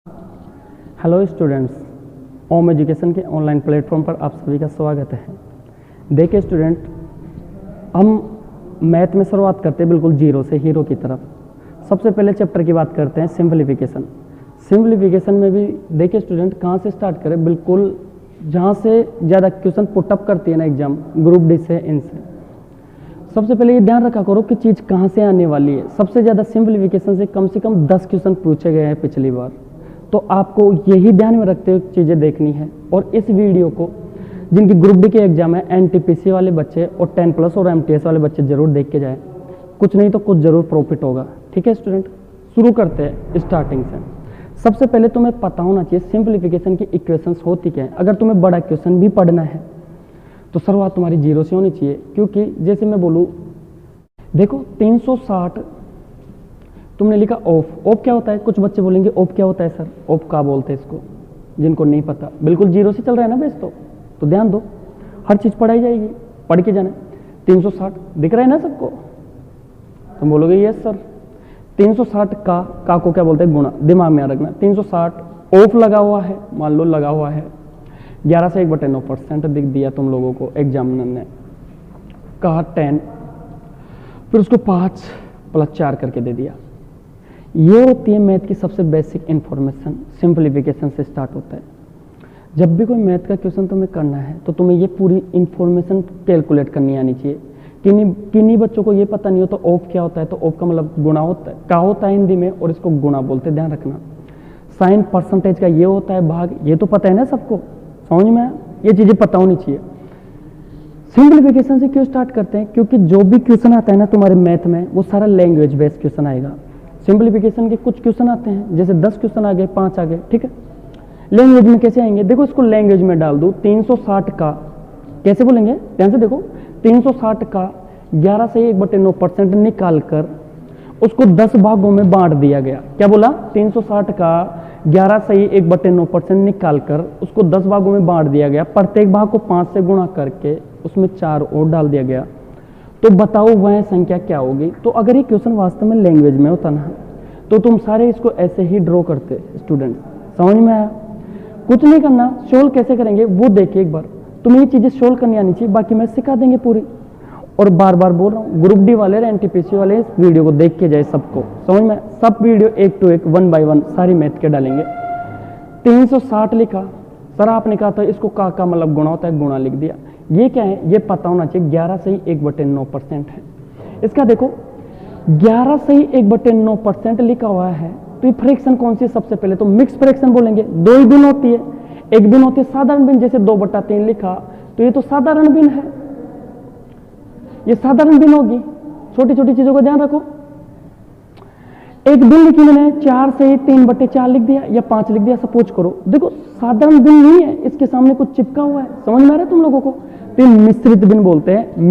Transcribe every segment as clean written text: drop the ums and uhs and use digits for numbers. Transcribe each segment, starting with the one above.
Hello students, ओम education के online platform पर आप सभी का स्वागत है। देखिए स्टूडेंट, हम मैथ में शुरुआत करते हैं बिल्कुल जीरो से हीरो की तरफ। सबसे पहले चैप्टर की बात करते हैं सिंपलीफिकेशन। सिंपलीफिकेशन में भी देखिए स्टूडेंट, कहाँ से स्टार्ट करें, बिल्कुल जहाँ से ज़्यादा क्वेश्चन पुटअप करती है ना एग्जाम, ग्रुप डी से, इनसे। सबसे पहले ये ध्यान रखा करो कि चीज़ कहाँ से आने वाली है। सबसे ज़्यादा सिंपलीफिकेशन से कम 10 क्वेश्चन पूछे गए हैं पिछली बार, तो आपको यही ध्यान में रखते हुए चीज़ें देखनी है। और इस वीडियो को जिनकी ग्रुप डी के एग्जाम है, एनटीपीसी वाले बच्चे और 10+ और एमटीएस वाले बच्चे जरूर देख के जाए, कुछ नहीं तो कुछ जरूर प्रॉफिट होगा। ठीक है स्टूडेंट, शुरू करते हैं स्टार्टिंग से। सबसे पहले तुम्हें पता होना चाहिए सिंपलीफिकेशन की इक्वेशंस होती क्या है। अगर तुम्हें बड़ा क्वेश्चन भी पढ़ना है तो शुरुआत तुम्हारी जीरो से होनी चाहिए, क्योंकि जैसे मैं बोलूँ, देखो 360 तुमने लिखा ऑफ क्या होता है। कुछ बच्चे बोलेंगे ऑफ क्या होता है सर, ऑफ क्या बोलते हैं इसको, जिनको नहीं पता। बिल्कुल जीरो से चल रहा है ना बेस, तो ध्यान दो, हर चीज़ पढ़ाई जाएगी, पढ़ के जाना। 360 दिख रहा है ना सबको, तुम बोलोगे यस सर। 360 का को क्या बोलते हैं, गुणा। दिमाग में रखना, 360 ऑफ लगा हुआ है, मान लो लगा हुआ है, 11 से 1/9% दिख दिया तुम लोगों को एग्जामिनर ने कहा 10, फिर उसको 5 + 4 करके दे दिया। ये होती है मैथ की सबसे बेसिक इन्फॉर्मेशन। सिंपलीफिकेशन से स्टार्ट होता है। जब भी कोई मैथ का क्वेश्चन तुम्हें करना है तो तुम्हें ये पूरी इन्फॉर्मेशन कैलकुलेट करनी आनी चाहिए। किन्हीं बच्चों को ये पता नहीं होता ऑफ क्या होता है, तो ऑफ का मतलब गुणा होता है, का होता है हिंदी में, और इसको गुणा बोलते हैं, ध्यान रखना। साइन परसेंटेज का ये होता है भाग, ये तो पता है ना सबको, समझ में आया? ये चीज़ें पता होनी चाहिए। सिंपलीफिकेशन से क्यों स्टार्ट करते हैं, क्योंकि जो भी क्वेश्चन आता है ना तुम्हारे मैथ में, वो सारा लैंग्वेज बेस्ड क्वेश्चन आएगा। सिंपलीफिकेशन के कुछ क्वेश्चन आते हैं, जैसे 10 क्वेश्चन आ गए, 5 आ गए, ठीक है। लैंग्वेज में कैसे आएंगे, देखो इसको लैंग्वेज में डाल दूं। 360 का कैसे बोलेंगे, ध्यान से देखो। 360 का 11 से 1/9% निकाल कर उसको 10 भागों में बांट दिया गया। क्या बोला, 360 का 11 से 1/9% निकाल कर उसको 10 भागों में बांट दिया गया। प्रत्येक भाग को 5 से गुणा करके उसमें 4 और डाल दिया गया। तो बताओ वह संख्या क्या होगी। तो अगर ये क्वेश्चन वास्तव में लैंग्वेज में होता ना, तो तुम सारे इसको ऐसे ही ड्रॉ करते स्टूडेंट। समझ में आया? कुछ नहीं करना, सोल्व कैसे करेंगे वो देखिए एक बार। तुम्हें ये चीजें सोल्व करनी आनी चाहिए, बाकी मैं सिखा देंगे पूरी। और बार बार बोल रहा हूँ, ग्रुप डी वाले और एनटीपीसी वाले इस वीडियो को देख के जाए सबको, समझ में। सब वीडियो 1 to 1 1 by 1 सारी मैथ के डालेंगे। 360 लिखा, सर आपने कहा था इसको का मतलब गुणा होता है, गुणा लिख दिया। ये क्या है, ये पता होना चाहिए। 11 से 1/9% है इसका। देखो 11 से 1/9% लिखा हुआ है, तो ये फ्रैक्शन कौन सी है? सबसे पहले तो मिक्स फ्रैक्शन बोलेंगे। 2 ही बिन होती है, एक बिन होती है साधारण बिन, जैसे 2/3 लिखा, तो ये तो साधारण बिन है, ये साधारण बिन होगी। छोटी छोटी चीजों का ध्यान रखो। एक बिन लिखी मैंने, 4 से 3/4 लिख दिया या 5 लिख दिया, सपोज करो। देखो साधारण बिन नहीं है, इसके सामने कुछ चिपका हुआ है। समझ में आ रहा है तुम लोगों को? तो मिश्रित बिन बोलते हैं।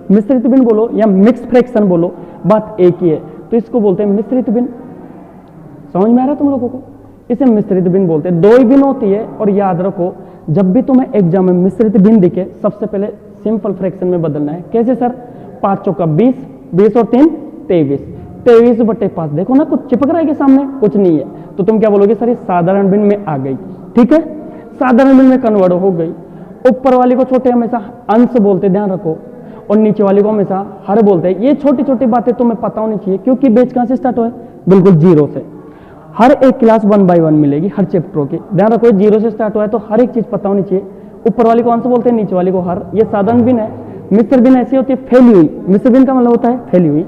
मिश्रित बिन बोलो या मिक्स फ्रैक्शन बोलो, बात एक ही है। तो इसको बोलते हैं मिश्रित बिन। समझ में आ रहा है तुम लोगों को? इसे मिश्रित बिन बोलते हैं। 2 ही बिन होती है। और याद रखो, जब भी तुम्हें एग्जाम में मिश्रित बिन दिखे, सबसे पहले सिंपल फ्रैक्शन में बदलना है। कैसे सर? 5 चौका 20, 20 और 3 23, 23/5। देखो ना कुछ चिपक रहा है के सामने, कुछ नहीं है। तो तुम क्या बोलोगे, सर ये साधारण बिन में आ गई। ठीक है, साधारण बिन में कन्वर्ट हो गई। ऊपर वाली को छोटे हमेशा अंश बोलते, ध्यान रखो, और नीचे वाली को हमेशा हर बोलते हैं। ये छोटी छोटी बातें तुम्हें पता होनी चाहिए, क्योंकि बैच कहां से स्टार्ट हुआ है, बिल्कुल जीरो से। हर एक क्लास 1 by 1 मिलेगी हर चैप्टरों की, ध्यान रखो। जीरो से स्टार्ट हुआ है तो हर एक चीज पता होनी चाहिए। ऊपर वाली को अंश बोलते हैं, नीचे वाली को हर। ये साधारण बिन है। मिश्र बिन ऐसी होती है, फैली हुई। मिश्र बिन का मतलब होता है फैली हुई।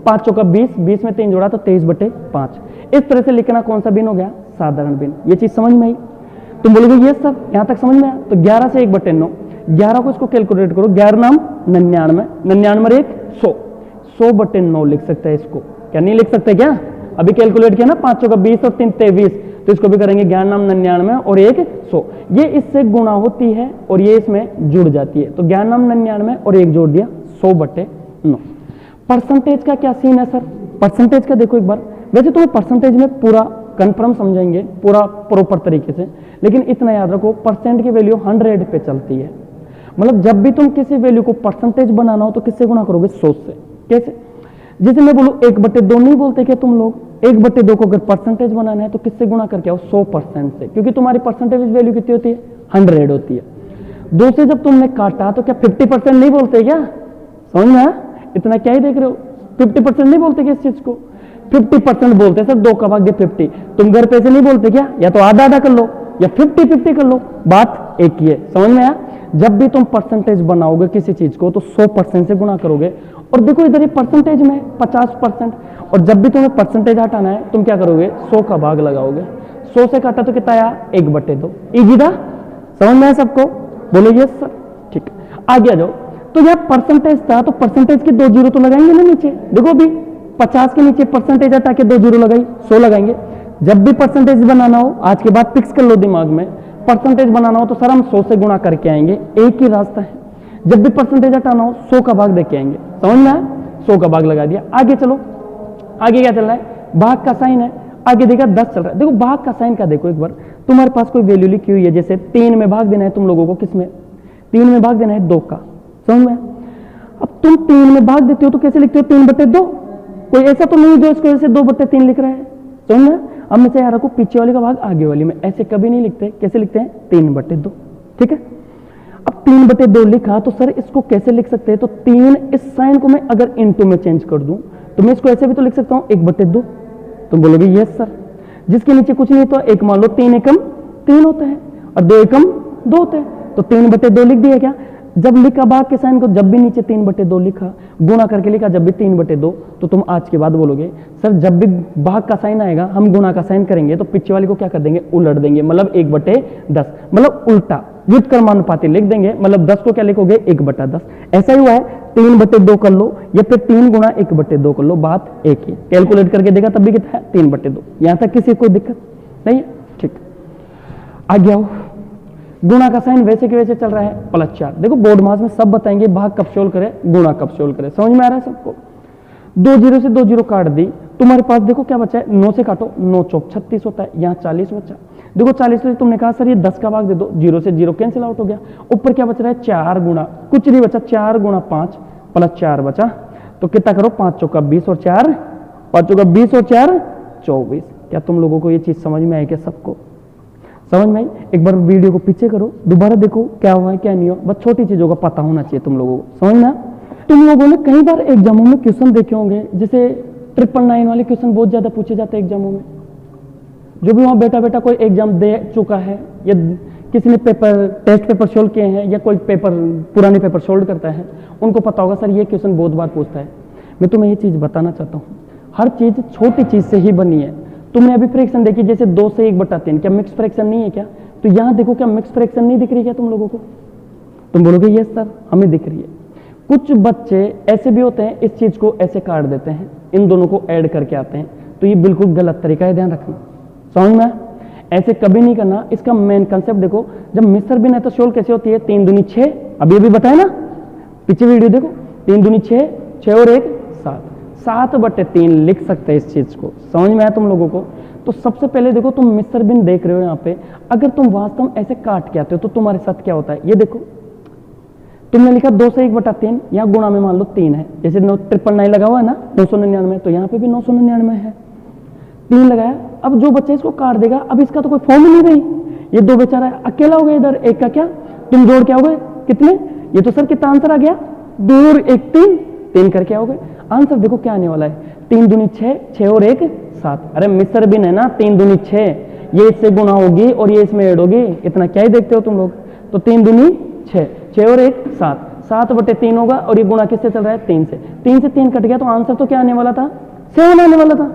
5 चौका 20, 20 में 3 जोड़ा तो 23/5। इस तरह से लिखना कौन सा बिन हो गया, साधारण बिन। ये चीज समझ में आई? तुम बोलोगे ये सर यहां तक समझ में आया? तो 11 से 1/9, 11 को इसको कैलकुलेट करो। 11 नाम 99, 99 1 100, 100/9 लिख सकते हैं इसको। क्या नहीं लिख सकते क्या? अभी कैलकुलेट किया ना, 5 चौका 20 और 3 23, तो इसको भी करेंगे 11 नाम 99 और 1 100। ये इससे गुणा होती है और ये इसमें जुड़ जाती है। तो 11 नाम 99 और 1 जोड़ दिया, 100/9। परसेंटेज का क्या सीन है सर? परसेंटेज का देखो एक बार। वैसे तुम्हें परसेंटेज में पूरा कंफर्म समझेंगे, पूरा प्रॉपर तरीके से, लेकिन इतना याद रखो, परसेंट की वैल्यू 100 पे चलती है। मतलब जब भी तुम किसी वैल्यू को परसेंटेज बनाना हो तो किससे गुणा करोगे, 100 से। कैसे? जैसे मैं बोलूं 1/2 नहीं बोलते क्या तुम लोग? 1/2 को अगर परसेंटेज बनाना है तो किससे गुणा करके आओ? 100% से, क्योंकि तुम्हारी परसेंटेज वैल्यू कितनी होती है? 100 होती है। 2 से जब तुमने काटा तो क्या 50% नहीं बोलते क्या? समझ में आया? इतना क्या ही देख रहे हो? 50% नहीं बोलते क्या इस चीज को? 50% बोलते सर, 2 का भाग दे 50। तुम घर पे से नहीं बोलते क्या? या तो आधा आधा कर लो या 50-50 कर लो, बात एक ही है। समझ में आया? जब भी तुम परसेंटेज बनाओगे किसी चीज को तो 100% से गुणा करोगे। और देखो इधर ये परसेंटेज में 50%, और जब भी तुम्हें परसेंटेज हटाना है तुम क्या करोगे? 100 का भाग लगाओगे। 100 से काटा तो कितना आया? 1/2। इजी था? समझ में आया सबको? बोलो यस सर। ठीक, आगे आ जाओ। तो यह परसेंटेज था तो परसेंटेज के 2 जीरो तो लगाएंगे ना नीचे। देखो अभी 50 के नीचे परसेंटेज हटा के 2 जीरो लगाई, 100 लगाएंगे। जब भी परसेंटेज बनाना हो, आज के बाद फिक्स कर लो दिमाग में, परसेंटेज बनाना हो तो सर हम 100 से गुणा करके आएंगे, एक ही रास्ता है। जब भी परसेंटेज हटाना हो 100 का भाग देके आएंगे। समझ में आया? 100 का भाग लगा दिया। आगे चलो, आगे क्या चल रहा है? भाग का साइन है, आगे देखा 10 चल रहा है। देखो भाग का साइन का देखो एक बार, तुम्हारे पास कोई वैल्यू लिखी हुई है, जैसे 3 में भाग देना है तुम लोगों को, किसमें? 3 में भाग देना है 2 का। समझ में? अब तुम 3 में भाग देते हो तो कैसे लिखते हो? 3/2। कोई ऐसा तो नहीं जो इसको ऐसे 2/3 लिख रहा है। समझ में? अब मैं चाहे रखो पीछे वाले का भाग आगे वाली में, ऐसे कभी नहीं लिखते। कैसे लिखते हैं? 3/2। ठीक है, अब 3/2 लिखा तो सर इसको कैसे लिख सकते हैं? तो 3, इस साइन को मैं अगर इनटू में चेंज कर दूं तो मैं इसको ऐसे भी तो लिख सकता हूं 1/2। तुम बोलोगे यस सर। जिसके नीचे कुछ नहीं तो एक मान लो 3 एकम 3 होता है और 2 एकम 2 होता है, तो 3/2 लिख दिया क्या? जब लिखा भाग के साइन को, जब भी नीचे 3/2 लिखा, गुणा करके लिखा जब भी 3/2, तो तुम आज के बाद बोलोगे सर जब भी भाग का साइन आएगा हम गुणा का साइन करेंगे तो पीछे वाले को क्या कर देंगे? उलट देंगे, मतलब 1/10, मतलब उल्टा व्युत्क्रमानुपाती लिख देंगे। मतलब 10 को क्या लिखोगे? 1/10। ऐसा ही हुआ है, 3/2 कर लो या फिर 3 गुणा 1/2 कर लो, बात एक ही। कैलकुलेट करके देखा तब भी कितना है? 3/2। यहां तक किसी कोई दिक्कत नहीं है? ठीक, आगे आओ। गुणा का साइन वैसे के वैसे चल रहा है, +4। देखो बोर्ड मास में सब बताएंगे भाग कब सोल्व करे, गुणा कब सोल्व करे। समझ में आ रहा है सबको? 2 जीरो से 2 जीरो काट दी, तुम्हारे पास देखो क्या बचा है? 9 से काटो, 9 चौक 36 होता है, यहाँ 40 बचा। देखो 40 से तुमने कहा सर ये 10 का भाग दे दो, 0 से 0 कैंसिल आउट हो गया। ऊपर क्या बच रहा है? 4 गुणा, कुछ नहीं बचा, 4 गुणा 5 +4 बचा। तो कितना करो? 5 चौका 20 और 4 5 चौका 20 और 4 24। क्या तुम लोगों को ये चीज समझ में आई? क्या सबको समझ में आई? एक बार वीडियो को पीछे करो, दोबारा देखो क्या हुआ है क्या नहीं हुआ। बस छोटी चीजों का पता होना चाहिए तुम लोगों को। समझ में? तुम लोगों ने कई बार एग्जामों में क्वेश्चन देखे होंगे, जैसे 999 वाले क्वेश्चन बहुत ज्यादा पूछे जाते हैं एग्जामों में। जो भी वहां बेटा कोई एग्जाम दे चुका है या किसी ने टेस्ट पेपर सोल्व किए हैं या कोई पुराने पेपर सोल्व करता है, उनको पता होगा सर ये क्वेश्चन बहुत बार पूछता है। मैं तुम्हें ये चीज बताना चाहता हूँ, हर चीज छोटी चीज से ही बनी है। तुमने अभी फ्रैक्शन देखी, जैसे 2 से 1/3, क्या मिक्स फ्रैक्शन नहीं है क्या? तो यहां देखो क्या मिक्स फ्रैक्शन नहीं दिख रही क्या तुम लोगों को? तुम बोलोगे यस सर हमें दिख रही है। कुछ बच्चे ऐसे भी होते हैं, इस चीज को ऐसे काट देते हैं, इन दोनों को ऐड करके आते हैं, तो ये बिल्कुल गलत तरीका है, ध्यान रखना। समझ में? ऐसे कभी नहीं करना। इसका मेन कंसेप्ट देखो, जब मिस्र बिन है तो सोल्व कैसे होती है? 3 दूनी 6, अभी बताया ना, पीछे वीडियो देखो। 3 दूनी 6, 6 और 1 7, 7/3 लिख सकते हैं इस चीज को। समझ में आया तुम लोगों को? तो सबसे पहले देखो तुम मिस्र बिन देख रहे हो यहाँ पे, अगर तुम वास्तव में ऐसे काट के आते हो तो तुम्हारे साथ क्या होता है? ये देखो तुमने लिखा 2 से 1/3, यहाँ गुणा में मान लो 3 है, जैसे 999 लगा हुआ है ना 999, तो यहाँ पे भी 999 है, 3 लगाया। अब जो बच्चा इसको काट देगा, अब इसका तो कोई फॉर्म ही नहीं रही, ये 2 बेचारा अकेला हो गया इधर, एक का क्या तुम जोड़ के आओगे कितने? ये तो सर कितना आंसर आ गया? 2 और 1 3 करके आओगे। आंसर देखो क्या आने वाला है? 3 दूनी 6, 6 और 1 7। अरे मिस्र बिन है ना, 3 दूनी 6, ये इससे गुणा होगी और ये इसमें ऐड होगी। इतना क्या ही देखते हो तुम लोग? तो 3 दूनी 6, 6 और 1 7, 7/3 होगा, और ये गुणा किससे चल रहा है? 3 से। 3 से 3 कट गया, तो आंसर तो क्या आने वाला था? 7 आने वाला था,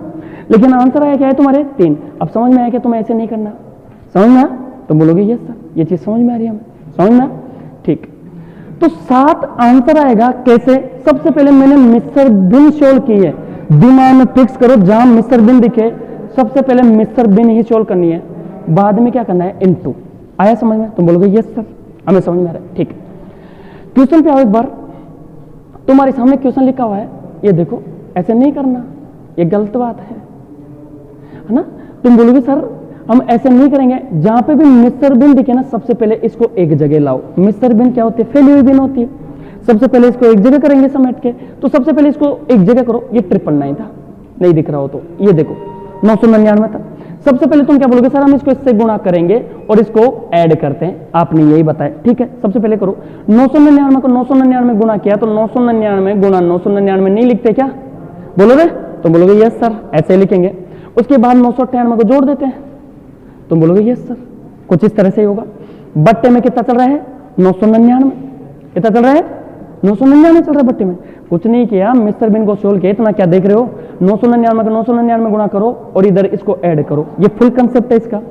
लेकिन आंसर आया क्या है तुम्हारे? 3। अब समझ में आया कि तुम्हें ऐसे नहीं करना? समझ में आया? तो बोलोगे यस सर ये चीज समझ में आ रही है हमें। समझ में? ठीक, तो 7 आंसर आएगा कैसे? सबसे पहले मैंने मिस्र बिन सोल्व की है, दिमाग में फिक्स करो, जहां मिस्र बिन दिखे सबसे पहले मिस्र बिन ही सोल्व करनी है, बाद में क्या करना है? इनटू। आया समझ में? तुम बोलोगे यस सर हमें समझ में आ रहा है। ठीक, क्वेश्चन पे आओ एक बार। तुम्हारे सामने क्वेश्चन लिखा हुआ है, ये देखो, ऐसे नहीं करना, ये गलत बात है ना? तुम बोलोगे सर हम ऐसे नहीं करेंगे, जहां पे भी मिस्र बिन दिखे ना सबसे पहले इसको एक जगह लाओ। मिस्र बिन क्या होती है? फैली हुई बिन होती है। सबसे पहले इसको एक जगह करेंगे समेट के, तो सबसे पहले इसको एक जगह करो। ये 999 था, नहीं दिख रहा हो तो ये देखो 999 था। सबसे पहले तुम क्या बोलोगे, सर हम इसको इससे गुणा करेंगे और इसको ऐड करते हैं, आपने यही बताया, ठीक है। सबसे पहले करो 999 को 999 गुणा किया तो 999 गुणा 999 नहीं लिखते क्या, बोलोगे? तुम बोलोगे यस सर, ऐसे ही लिखेंगे। उसके बाद 998 को जोड़ देते हैं, तुम बोलोगे यस सर, कुछ इस तरह से ही होगा। बट्टे में कितना चल रहा है, 999, कितना चल रहा है, 999 चल रहा है बट्टे में। कुछ नहीं किया, मिस्टर बिन को सोल्व किया, इतना क्या देख रहे हो, 999 को 999 गुणा करो और इधर इसको ऐड करो, ये फुल कंसेप्ट है इसका।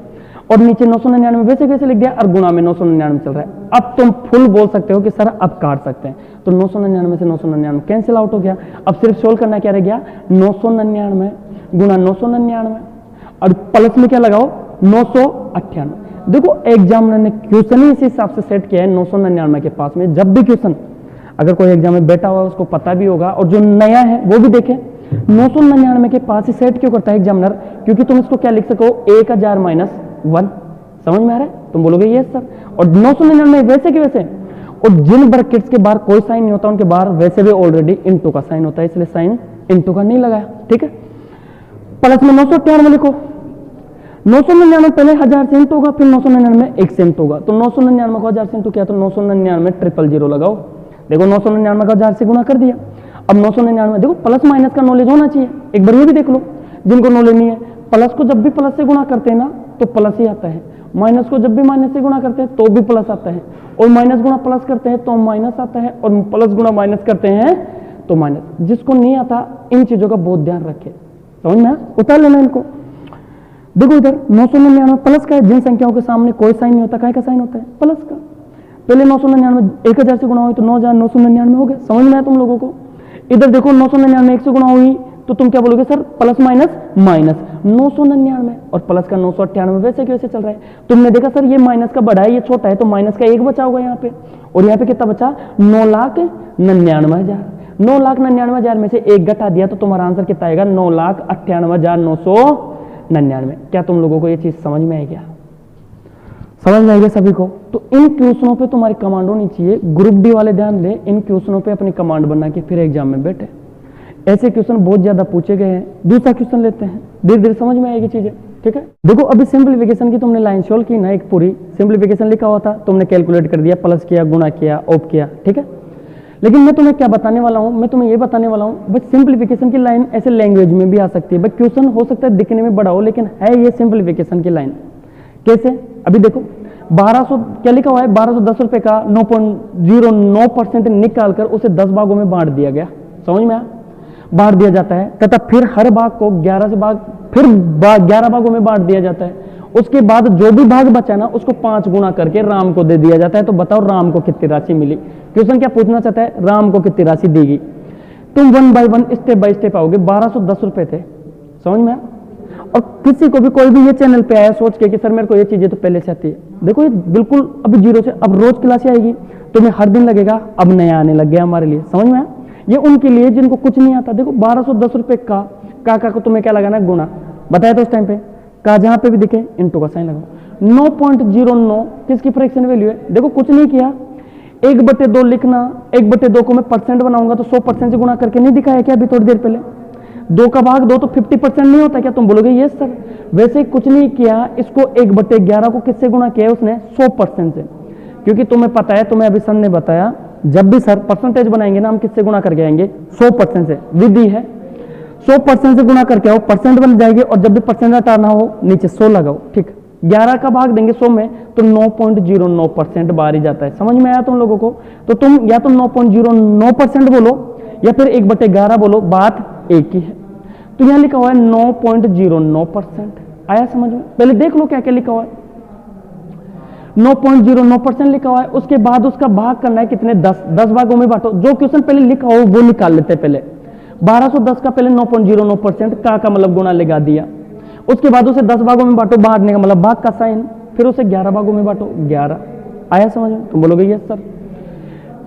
और नीचे 999 वैसे कैसे लिख दिया, और गुणा में 999 चल रहा है। अब तुम फुल बोल सकते हो कि सर अब काट सकते हैं, तो 999 से 999 कैंसिल आउट हो गया। अब सिर्फ सोल्व करना क्या रह गया, 999 गुणा 999 और प्लस में क्या लगाओ, 998। देखो एग्जामिनर ने क्वेश्चन ही इसी हिसाब से सेट किया है 999 के पास में। जब भी क्वेश्चन अगर कोई एग्जाम में बैठा हुआ है उसको पता भी होगा, और जो नया है वो भी देखे 999 के पास ही सेट क्यों करता है एग्जामिनर, क्योंकि तुम इसको क्या लिख सको, 1000 माइनस 1। समझ में आ रहा है, तुम बोलोगे यस सर। और 999 वैसे के वैसे, और जिन ब्रैकेट्स के बाहर कोई साइन नहीं होता उनके बाहर वैसे भी ऑलरेडी इनटू का साइन होता है, इसलिए साइन इनटू का नहीं लगाया, ठीक है। प्लस में 998 लिखो, 999 पहले 1000 से इंटू होगा, फिर 999 1 से इंटू होगा, तो 999 को 1000 से इंटू किया तो 999 000 लगाओ। देखो 999 का 1000 से गुणा कर दिया। अब 999 देखो प्लस माइनस का नॉलेज होना चाहिए, एक बार ये भी देख लो जिनको नॉलेज नहीं है। प्लस को जब भी प्लस से गुणा करते हैं ना तो प्लस ही आता है, माइनस को जब भी माइनस से गुणा करते हैं तो भी प्लस आता है, और माइनस गुणा प्लस करते हैं तो माइनस आता है, और प्लस गुणा माइनस करते हैं तो माइनस। जिसको नहीं आता इन चीजों का बहुत ध्यान रखे, समझ में उतार लेना इनको। देखो इधर 999 प्लस का है, जिन संख्याओं के सामने कोई साइन नहीं होता, काय का साइन होता है, प्लस का। पहले 999 1000 से गुणा हुई तो 9999 हो गया, समझ में आया तुम लोगों को। इधर देखो 999 1 से गुणा हुई तो तुम क्या बोलोगे, सर प्लस माइनस माइनस 999 और प्लस का 998 वैसे कैसे चल रहा है। तुमने देखा सर ये माइनस का बड़ा है ये छोटा है, तो माइनस का 1 बचा होगा यहाँ पे, और यहाँ पे कितना बचा, 9,99,000। 9,99,000 में से 1 घटा दिया तो तुम्हारा आंसर कितना आएगा, 9,98,999। क्या तुम लोगों को ये चीज समझ में आई क्या, समझ में आएगा सभी को। तो इन क्वेश्चनों पे तुम्हारी कमांड होनी चाहिए। ग्रुप डी वाले ध्यान दें, इन क्वेश्चनों पे अपनी कमांड बना के फिर एग्जाम में बैठे। ऐसे क्वेश्चन बहुत ज्यादा पूछे गए हैं। दूसरा क्वेश्चन लेते हैं, धीरे धीरे समझ में आएगी चीजें, ठीक है। देखो अभी सिंप्लीफिकेशन की तुमने लाइन सोल्व की ना, एक पूरी सिंप्लीफिकेशन लिखा हुआ था, तुमने कैलकुलेट कर दिया, प्लस किया, गुणा किया, ऑफ किया, ठीक है। लेकिन मैं तुम्हें क्या बताने वाला हूं, मैं तुम्हें ये बताने वाला हूं बस सिंप्लीफिकेशन की लाइन ऐसे लैंग्वेज में भी आ सकती है। बट क्वेश्चन हो सकता है दिखने में बड़ा हो, लेकिन है ये सिंप्लीफिकेशन की लाइन। कैसे, अभी देखो 1200 क्या लिखा हुआ है, 1210 रुपए का 9.09% निकालकर उसे 10 भागों में बांट दिया गया, समझ में आया, बांट दिया जाता है, तथा फिर हर भाग को 11 से भाग फिर 11 भागों में बांट दिया जाता है। उसके बाद जो भी भाग बचा ना उसको 5 गुना करके राम को दे दिया जाता है। तो बताओ राम को कितनी राशि मिली। क्वेश्चन क्या पूछना चाहता है, राम को कितनी राशि देगी। तुम 1 बाय 1 स्टेप बाय स्टेप आओगे। 1210 रुपए थे, समझ में आया। और किसी को भी कोई भी ये चैनल पे आया सोच के कि सर मेरे को ये चीजें तो पहले से आती है, देखो ये बिल्कुल अभी जीरो से, अब रोज क्लास आएगी तुम्हें हर दिन लगेगा, अब नया आने लग गया हमारे लिए, समझ में आया। ये उनके लिए जिनको कुछ नहीं आता। देखो 1210 रुपए का को तुम्हें क्या लगाना है, गुणा, बताया तो उस टाइम पे का जहां पे भी दिखे इनटू का साइन लगाओ। 9.09 किसकी फ्रैक्शन वैल्यू है, देखो कुछ नहीं किया, 1/2 लिखना, 1/2 को मैं परसेंट बनाऊंगा तो 100% से गुणा करके नहीं दिखाया क्या अभी थोड़ी देर पहले। 2 का भाग 2 तो 50% नहीं होता क्या, तुम बोलोगे यस सर। वैसे ही कुछ नहीं किया, इसको 1/11 को किससे गुणा किया उसने, 100% से, क्योंकि तुम्हें पता है, तुम्हें अभी सर ने बताया जब भी सर परसेंटेज बनाएंगे ना हम किससे गुणा करके आएंगे, 100% से, विधि है 100% से गुणा करके आओ, परसेंट बन जाएगी, और जब भी परसेंट हटाना हो नीचे 100 लगाओ, ठीक। 11 का भाग देंगे 100 में तो 9.09% बाहर ही जाता है, समझ में आया तुम लोगों को। तो तुम या तो 9.09% बोलो या फिर 1/11 बोलो, बात एक ही है। तो यहां लिखा हुआ है 9.09%, आया समझ में। पहले देख लो क्या क्या लिखा हुआ है, 9.09% लिखा हुआ है। उसके बाद उसका भाग करना है कितने, 10 भागों में बांटो। जो क्वेश्चन पहले लिखा हो वो निकाल लेते हैं पहले। 1210 का पहले 9.09% का मतलब गुणा लगा दिया, उसके बाद उसे 10 भागों में बांटो, बांटने का मतलब भाग का साइन, फिर उसे 11 भागों में बांटो, 11, आया समझ में। तुम बोलोगे यस सर।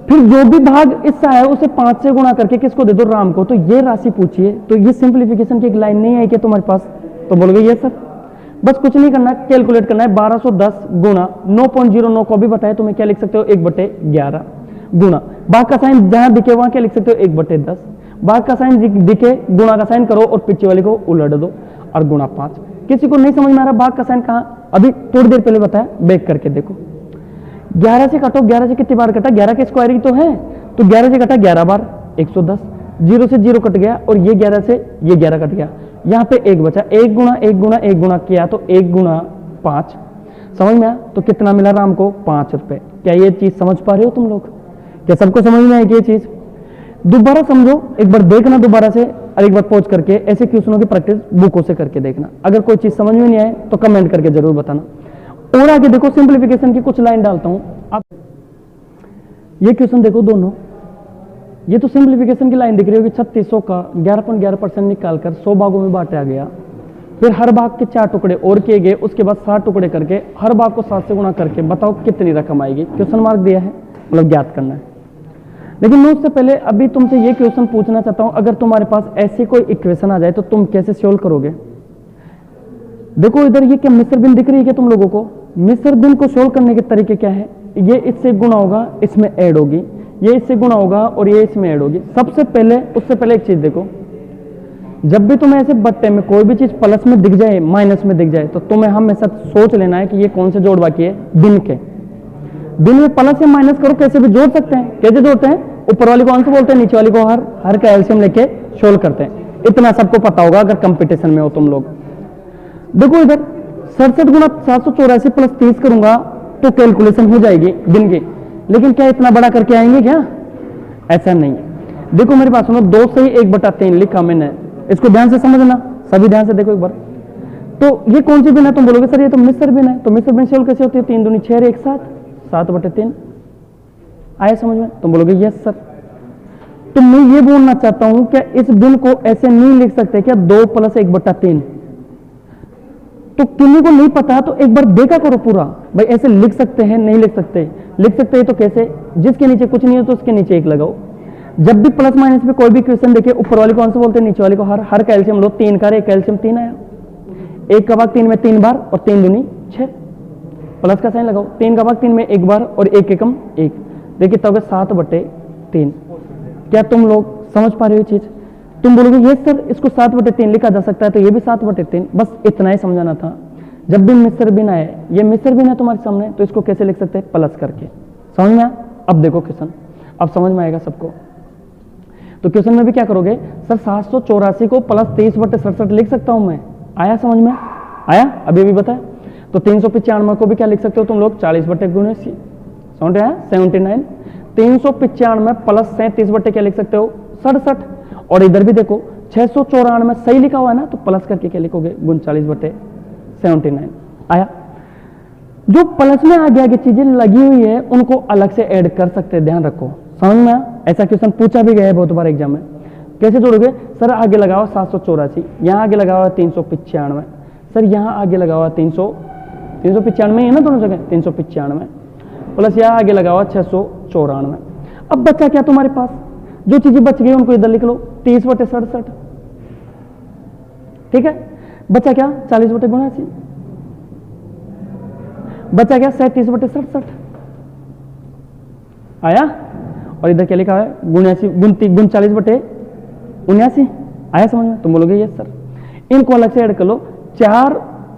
फिर जो भी भाग इससे आया उसे 5 से गुणा करके किसको दे दो, राम को। तो ये राशि पूछिए, तो ये सिंप्लीफिकेशन की एक लाइन नहीं है कि तुम्हारे पास, तो बोलोगे यस सर। बस कुछ नहीं करना, कैलकुलेट करना है। 1210 गुणा 9.09 को भी बताया तुम्हें, क्या लिख सकते हो, 1/11 गुणा भाग का साइन जहां दिखे वहां क्या लिख सकते हो, 1/10 भाग का साइन दिखे, गुणा का साइन करो और पीछे वाले को उलट दो। और गुणा 5। किसी को नहीं समझ में आ रहा भाग का साइन कहाँ, अभी थोड़ी देर पहले बताया, बैक करके देखो। 11 से काटो, 11 से कितनी बार कटा, 11 के स्क्वायर ही तो है, तो 11 से कटा 11 बार 110, 0 से 0 कट गया और ये 11 से ये 11 कट गया, यहाँ पे 1 बचा, 1 गुणा 1 गुणा 1 गुणा किया तो 1 गुणा 5, समझ में आया? तो कितना मिला राम को? 5 रुपए। क्या ये चीज समझ पा रहे हो तुम लोग? क्या सबको समझ में आएगी ये चीज? दोबारा समझो, एक बार देखना दोबारा से और एक बार पॉज करके ऐसे क्वेश्चनों की प्रैक्टिस बुकों से करके देखना। अगर कोई चीज समझ में नहीं आए तो कमेंट करके जरूर बताना। और आगे देखो, सिंप्लीफिकेशन की कुछ लाइन डालता हूं। अब ये क्वेश्चन देखो दोनों, ये तो सिंप्लीफिकेशन की लाइन दिख रही होगी। 3600 का 11.11% निकालकर 100 भागों में बांटा गया, फिर हर भाग के 4 टुकड़े और किए गए, उसके बाद 7 टुकड़े करके हर भाग को 7 से गुणा करके बताओ कितनी रकम आएगी। क्वेश्चन मार्क दिया है, मतलब ज्ञात करना है। लेकिन मैं उससे पहले अभी तुमसे ये क्वेश्चन पूछना चाहता हूं, अगर तुम्हारे पास ऐसी कोई इक्वेशन आ जाए तो तुम कैसे सोल्व करोगे? देखो इधर ये क्या मिस्र बिन दिख रही है क्या तुम लोगों को? मिस्र बिन को सोल्व करने के तरीके क्या है? ये इससे गुणा होगा, इसमें ऐड होगी, ये इससे गुणा होगा और ये इसमें ऐड होगी। सबसे पहले, उससे पहले एक चीज देखो, जब भी तुम्हें ऐसे बट्टे में कोई भी चीज प्लस में दिख जाए, माइनस में दिख जाए, तो तुम्हें हमेशा सोच लेना है कि ये कौन से जोड़ बाकी है, बिन के। बिन में प्लस या माइनस करो, कैसे भी जोड़ सकते हैं। कैसे जोड़ते हैं? ऊपर वाली को आंसर बोलते हैं, नीचे वाली को हर का एलसीएम लेके सोल्व करते हैं। इतना सबको पता होगा अगर कंपटीशन में हो तुम लोग। देखो इधर 67 गुणा 784 प्लस 30 करूंगा तो कैलकुलेशन हो जाएगी बिन की। लेकिन क्या इतना बड़ा करके आएंगे क्या? ऐसा नहीं है। देखो मेरे पास सुनो, 2 से ही 1/3 लिखा मैंने, इसको ध्यान से समझना, सभी ध्यान से देखो एक बार। तो ये कौन सी बिन है? तुम बोलोगे सर ये तो मिस्र बिन है। तो मिस्र बिन सोल्व कैसे होती है? 3 दूनी 6 1 7, 7/3 आया समझ में? तुम बोलोगे यस सर। तो मैं ये बोलना चाहता हूं, क्या इस बिन को ऐसे नहीं लिख सकते क्या 2 + 1/3? तो किन्हीं को नहीं पता तो एक बार देखा करो पूरा, भाई ऐसे लिख सकते हैं नहीं लिख सकते? लिख सकते हैं तो कैसे? जिसके नीचे कुछ नहीं हो तो उसके नीचे 1 लगाओ। जब भी प्लस माइनस में कोई भी क्वेश्चन देखे, ऊपर वाले को आंसर बोलते हैं, नीचे वाले को हर का एलसीएम लो। 3 का 1 एलसीएम 3 आया, 1 का भाग 3 में 3 बार और 3 दूनी 6, प्लस का साइन लगाओ। 3 का भाग 3 में 1 बार और 1 एकम 1, देखिए तब 7/3। क्या तुम लोग समझ पा रहे हो चीज? तुम बोलोगे ये सर इसको 7/3 लिखा जा सकता है, तो ये भी 7/3। बस इतना ही समझाना था। जब भी मिस्र बिन आए, ये मिस्र बिन है तुम्हारे सामने, तो इसको कैसे लिख सकते हैं? प्लस करके। समझ में आया? अब देखो क्वेश्चन, अब समझ में आएगा सबको। तो क्वेश्चन में भी क्या करोगे? सर 784 को प्लस 23/67 लिख सकता हूं मैं। आया समझ में? आया? अभी भी बताया। तो 395 को भी क्या लिख सकते हो तुम लोग? 40/79। समझ आया? 79। 395 प्लस 37 क्या लिख सकते हो? 67। और इधर भी देखो 694 सही लिखा हुआ है ना, तो प्लस करके क्या लिखोगे? 39/79। आया? जो प्लस में आगे आगे चीजें लगी हुई है उनको अलग से ऐड कर सकते हैं, ध्यान रखो। समझ में आया? ऐसा क्वेश्चन पूछा भी गया है बहुत बार एग्जाम में। कैसे जोड़ोगे? सर आगे लगा हुआ 784, यहाँ आगे लगा हुआ 395, सर यहाँ आगे लगा हुआ 395 है ना दोनों जगह, 395 प्लस यहाँ आगे लगा हुआ 694। अब बचा क्या तुम्हारे पास? जो चीजें बच गई उनको इधर लिख लो, 30/67। ठीक है? बचा क्या? 40/79। बचा क्या? 37/67। आया? और इधर क्या लिखा है? 39/79। आया समझ में? तुम बोलोगे यस सर। इनको अलग से ऐड कर लो, 4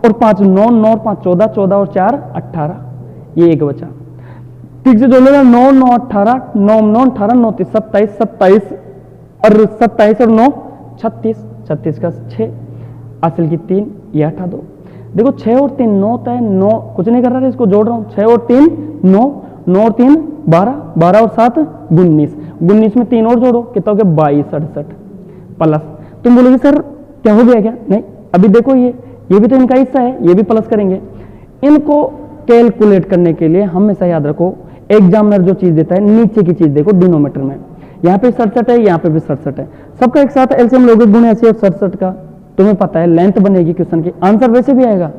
और 5 9, 9 और 5 14, 14 और 4 18, ये एक बचा। ठीक से जोड़ लो, 9 9 18, 9 9 18, 9 30 27, 27 और 27 और 9 36, 36 का 6, असल की 3, ये हटा दो। देखो 6 और 3 9 होता है, 9 कुछ नहीं कर रहा है, इसको जोड़ रहा हूं। 6 और 3 9, 9 और 3 12, 12 और 7 19, 19 में 3 और जोड़ो, कितना हो गया? 22 68 प्लस। तुम बोलोगे सर क्या हो गया क्या? नहीं, अभी देखो ये भी तो इनका हिस्सा है, ये भी प्लस करेंगे। इनको कैलकुलेट करने के लिए हमेशा याद रखो, एग्जामिनर जो चीज देता है नीचे की चीज देखो डिनोमीटर में। यहाँ पे 67 है, यहाँ पे भी 67 है, सबका एक साथ एलसीएम लोगे, 89 और 67 का। तुम्हें पता है लेंथ बनेगी क्वेश्चन की, आंसर वैसे भी आएगा,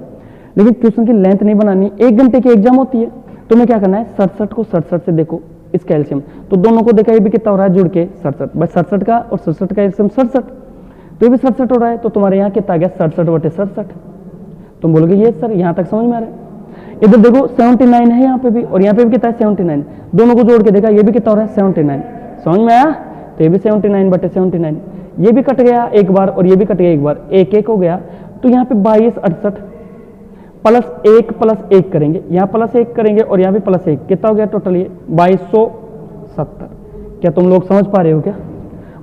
लेकिन क्वेश्चन की लेंथ नहीं बनानी। 1 घंटे की एग्जाम होती है, तुम्हें क्या करना है? 67 को 67 से देखो इसका एलसीएम, तो दोनों को देखा ये भी कितना हो रहा है जुड़ के 67, बस 67 का और 67 का एलसीएम 67, तो ये भी 67 हो रहा है, तो तुम्हारे यहाँ कितना आ गया? 67/67। तुम बोलोगे ये सर यहाँ तक समझ में आ रहा है? इधर देखो 79 है यहाँ पे भी, और यहाँ पे भी कितना है? 79। दोनों को जोड़ के देखा, ये भी कितना हो रहा है? 79। समझ में आया? तो ये भी 79/79, ये भी कट गया एक बार और ये भी कट गया एक बार, 1 1 हो गया। तो यहाँ पे 2268 +1 करेंगे, यहाँ +1 करेंगे और यहाँ भी +1, कितना हो गया टोटल ये 2270। क्या तुम लोग समझ पा रहे हो क्या?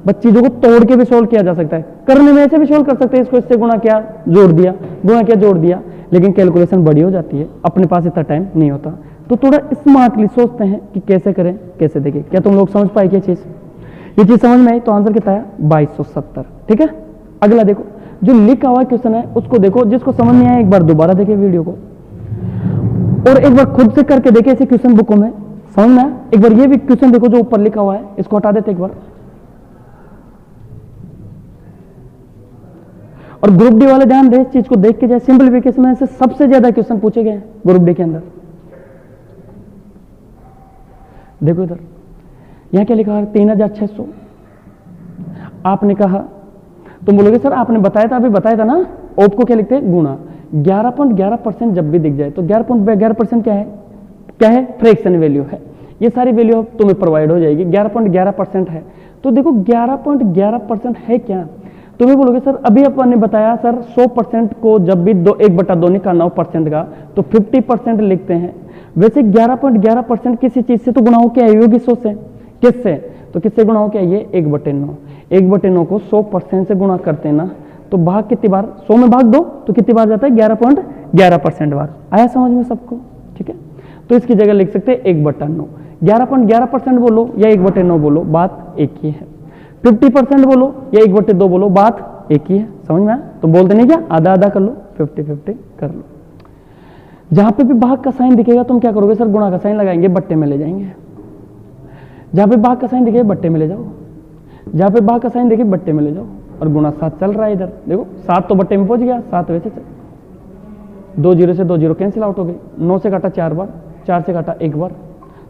बस चीजों को तोड़ के भी सोल्व किया जा सकता है, करने में ऐसे भी सोल्व कर सकते हैं, इसको इससे गुणा किया जोड़ दिया, गुणा किया जोड़ दिया, लेकिन कैलकुलेशन बड़ी हो जाती है, अपने पास इतना टाइम नहीं होता, तो थोड़ा स्मार्टली सोचते हैं कि कैसे करें कैसे देखें। क्या तुम लोग समझ पाए क्या चीज? ये चीज समझ में आई तो आंसर कितना है 2270। ठीक है, अगला देखो जो लिखा हुआ क्वेश्चन है उसको देखो, जिसको समझ नहीं आया एक बार दोबारा देखे वीडियो को और एक बार खुद से करके देखे इसे क्वेश्चन बुकों में, समझ में आया? एक बार ये भी क्वेश्चन देखो जो ऊपर लिखा हुआ है, इसको हटा देते एक बार। और ग्रुप डी वाले ध्यान दे इस चीज को देख के जाए, सिंपलीफिकेशन में से सबसे ज्यादा क्वेश्चन पूछे गए ग्रुप डी के अंदर। देखो इधर यहां क्या लिखा है 3600। आपने कहा, तुम बोलोगे सर आपने बताया था, अभी बताया था ना, ओप को क्या लिखते हैं गुणा 11.11% जब भी दिख जाए तो 11.11% क्या है फ्रैक्शन वैल्यू है। ये सारी वैल्यू तुम्हें प्रोवाइड हो जाएगी, 11.11% है। तो देखो 11.11% है क्या, तुम्हें बोलोगे सर अभी अपन ने बताया सर 100% को जब भी 1/2 निकालना हो परसेंट का तो 50% लिखते हैं। वैसे 11.11% किसी चीज से तो गुणा हो के आई होगी 100 से, किससे? तो किससे गुणा हो के आई है 1/9। 1/9 को 100% से गुणा करते हैं ना, तो भाग कितनी बार, 100 में भाग दो तो कितनी बार जाता है 11.11% बार। आया समझ में सबको? ठीक है, तो इसकी जगह लिख सकते हैं 1/9। 11.11% बोलो या 1/9 बोलो, बात एक ही है। 50% बोलो या 1/2 बोलो, बात एक ही है। समझ में आया? तो बोलते नहीं क्या, आधा आधा कर लो, 50-50 कर लो। जहां पे भी भाग का साइन दिखेगा तुम क्या करोगे सर, गुणा का साइन लगाएंगे, बट्टे में ले जाएंगे। जहां पे भाग का साइन दिखे बट्टे में ले जाओ, जहां पे भाग का साइन दिखे बट्टे में ले जाओ, और गुणा 7 चल रहा है इधर। देखो 7 तो बट्टे में पहुंच गया, 7 वैसे चल, 2 0 से 2 0 कैंसिल आउट हो गई। 9 से काटा 4 बार, 4 से काटा 1 बार,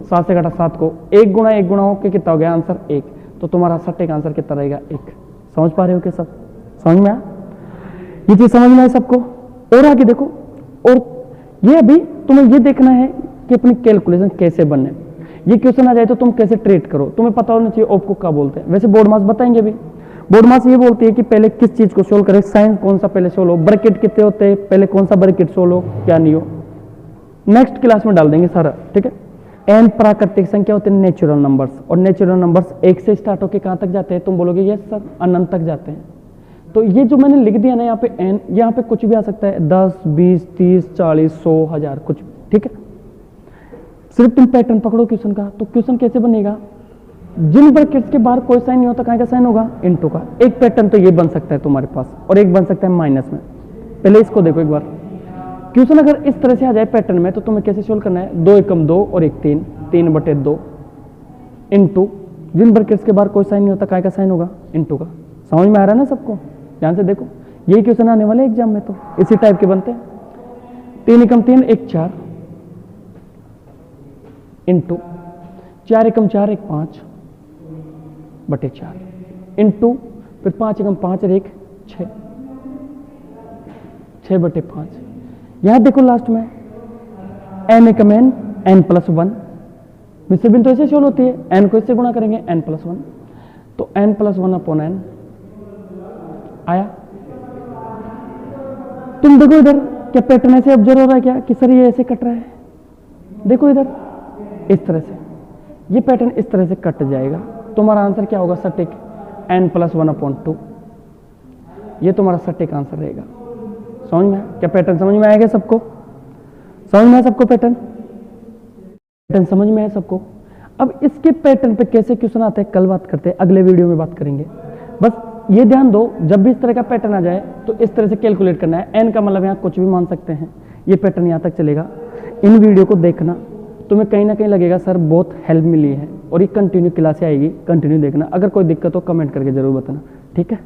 7 से काटा 7 को 1 गुणा होकर कितना हो गया आंसर 1। तो तुम्हारा सटीक आंसर कितना रहेगा 1। समझ पा रहे हो क्या सब? समझ में आया? ये चीज समझ में आए सबको? और आगे देखो, और ये अभी तुम्हें ये देखना है कि अपनी कैलकुलेशन कैसे बने। ये क्वेश्चन आ जाए तो तुम कैसे ट्रीट करो, तुम्हें पता होना चाहिए ओप को क्या बोलते हैं। वैसे बोर्ड मास बताएंगे भी, बोर्ड मास ये बोलती है कि पहले किस चीज को सोल्व करें, साइन कौन सा पहले सोल्व हो, ब्रैकेट कितने होते हैं, पहले कौन सा ब्रैकेट सोल्व हो क्या नहीं हो, नेक्स्ट क्लास में डाल देंगे सारा। ठीक है, एन प्राकृतिक संख्या होते हैं नेचुरल नंबर्स, और नेचुरल नंबर्स 1 से स्टार्ट होकर कहां तक जाते हैं, तुम बोलोगे यस सर अनंत तक जाते हैं। तो ये जो मैंने लिख दिया ना यहाँ पे एन, यहाँ पे कुछ भी आ सकता है, 10 20 30 40 100 1000 कुछ भी। ठीक है, सिर्फ तुम पैटर्न पकड़ो क्वेश्चन का। तो क्वेश्चन कैसे बनेगा, जिन ब्रैकेट्स के बाहर कोई साइन नहीं होता कहाँ का साइन होगा, इनटू का। एक पैटर्न तो ये बन सकता है तुम्हारे पास, और एक बन सकता है माइनस में। पहले इसको देखो एक बार, क्वेश्चन अगर इस तरह से आ जाए पैटर्न में तो तुम्हें कैसे सोल्व करना है, 2 एकम 2 और 1 3, 3/2 इनटू जिन ब्रैकेट्स के बाहर कोई साइन नहीं होता काय का साइन होगा, इनटू का। समझ में आ रहा है ना सबको? ध्यान से देखो, यही क्वेश्चन आने वाले एग्जाम में, तो इसी टाइप के बनते हैं। 3 एकम 3 1 4 इनटू 4 एकम 4 1 5/4 इनटू फिर 5 एकम 5 और 1 6 6/5। यहां देखो लास्ट में n एकम n n+1, मिश्र बिंदु तो ऐसे सोल्व होती है, n को इससे गुणा करेंगे n+1, तो n+1/n आया। तुम देखो इधर क्या पैटर्न ऐसे ऑब्जर्व हो रहा है क्या, कि सर ये ऐसे कट रहा है। देखो इधर इस तरह से, ये पैटर्न इस तरह से कट जाएगा, तुम्हारा आंसर क्या होगा सटीक n+1/2। ये तुम्हारा सटीक आंसर रहेगा। समझ में आया क्या पैटर्न? समझ में आएगा सबको? समझ में आया सबको पैटर्न? पैटर्न समझ में आया सबको? अब इसके पैटर्न पे कैसे क्वेश्चन आते हैं कल बात करते हैं, अगले वीडियो में बात करेंगे। बस ये ध्यान दो, जब भी इस तरह का पैटर्न आ जाए तो इस तरह से कैलकुलेट करना है। एन का मतलब यहाँ कुछ भी मान सकते हैं, ये पैटर्न यहाँ तक चलेगा। इन वीडियो को देखना, तुम्हें कहीं ना कहीं लगेगा सर बहुत हेल्प मिली है, और ये कंटिन्यू क्लासे आएगी, कंटिन्यू देखना। अगर कोई दिक्कत हो कमेंट करके जरूर बताना, ठीक है।